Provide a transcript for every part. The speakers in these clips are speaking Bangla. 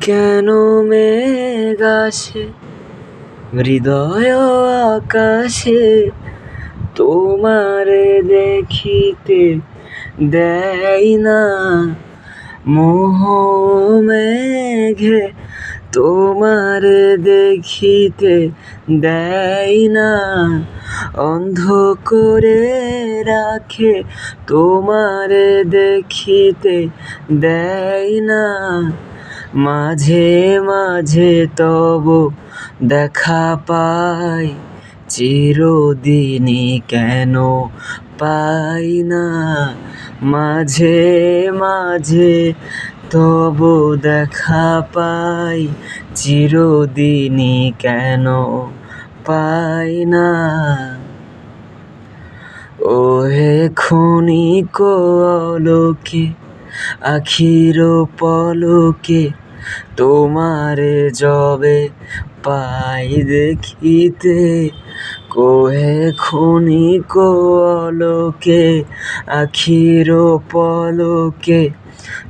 কেন মেঘ আসে হৃদয় আকাশে, তোমারে দেখিতে দেয় না। মোহ মেঘে তোমারে দেখিতে দেয় না। অন্ধ করে রাখে তোমারে দেখিতে দেয় না। মাঝে মাঝে তব দেখা পাই, চিরদিনই কেন পাই না। মাঝে মাঝে তব দেখা পাই, চিরদিনই কেন পাই না। ওহে ক্ষণিক আলোকে আখির পলকে, তোমারে যবে পাই দেখিতে। কোহে ক্ষণিক আলোকে আখির পলকে,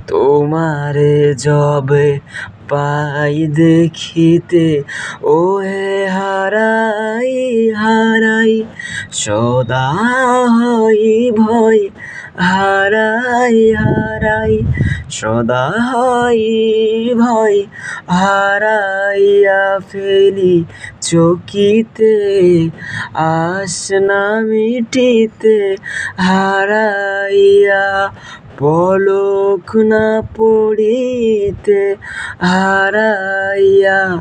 তোমারে যবে পাই দেখিতে। ওহে হারাই হারাই সদা হই ভয়, হারাই হারাই সদা হই ভয়। হারাইয়া ফেলি চকিতে আশ না মিটিতে। হারাইয়া পলক না পড়িতে। হারাইয়া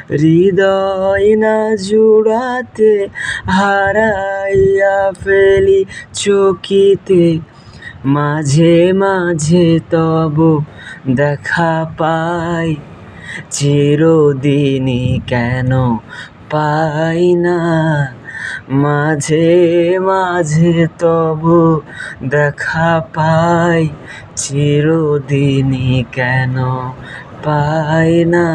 হৃদয় না জুড়াতে। হারাইয়া ফেলি চকিতে। মাঝে মাঝে তব দেখা পাই, চিরদিনই কেন পাই না। মাঝে মাঝে তব দেখা পাই, চিরদিনই কেন পাই না।